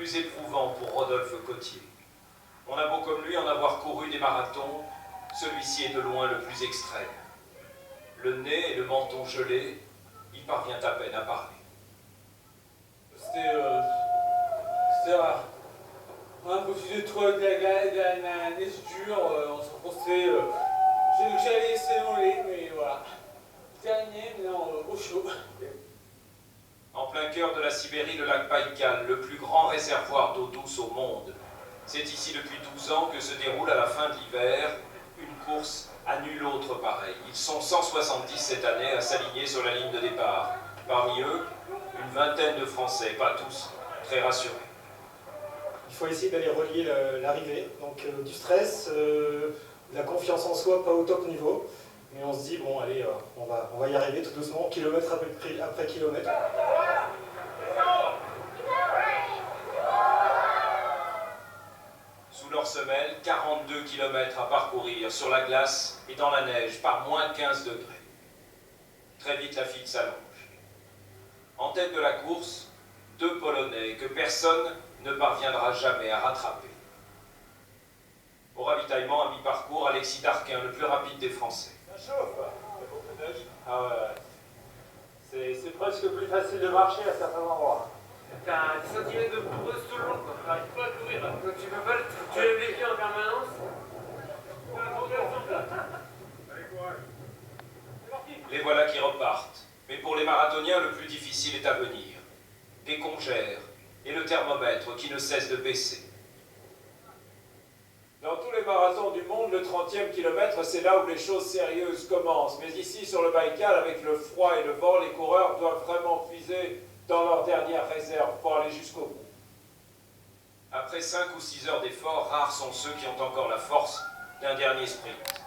plus éprouvant pour Rodolphe Cottier. On a beau comme lui en avoir couru des marathons, celui-ci est de loin le plus extrême. Le nez et le menton gelés, il parvient à peine à parler. C'était un petit truc de la neige dure, on se reposait. J'allais laisser moller, mais voilà. Terminé, maintenant au chaud. En plein cœur de la Sibérie, le lac Baïkal, le plus grand réservoir d'eau douce au monde. C'est ici depuis 12 ans que se déroule à la fin de l'hiver une course à nul autre pareil. Ils sont 170 cette année à s'aligner sur la ligne de départ. Parmi eux, une vingtaine de Français, pas tous, très rassurés. Il faut essayer d'aller relier l'arrivée, donc du stress, de la confiance en soi, pas au top niveau, mais on se dit, bon allez, on va y arriver tout doucement, kilomètre après kilomètre. Sous leur semelle, 42 km à parcourir sur la glace et dans la neige par moins 15 degrés. Très vite la file s'allonge. En tête de la course, 2 Polonais que personne ne parviendra jamais à rattraper. Au ravitaillement à mi-parcours, Alexis Darquin, le plus rapide des Français. Ça chauffe, il y a beaucoup de neige. Ah ouais, c'est presque plus facile de marcher à certains endroits. T'as 10 cm de brousse tout le long, quoi. T'arrives pas à courir. Donc tu peux pas tu lèves les pieds en permanence. Les voilà qui repartent. Mais pour les marathoniens, le plus difficile est à venir. Des congères et le thermomètre qui ne cesse de baisser. Dans tous les marathons du monde, le 30e kilomètre, c'est là où les choses sérieuses commencent. Mais ici, sur le Baïkal, avec le froid et le vent, les coureurs doivent vraiment puiser dans leur dernière réserve pour aller jusqu'au bout. Après 5 ou 6 heures d'effort, rares sont ceux qui ont encore la force d'un dernier sprint.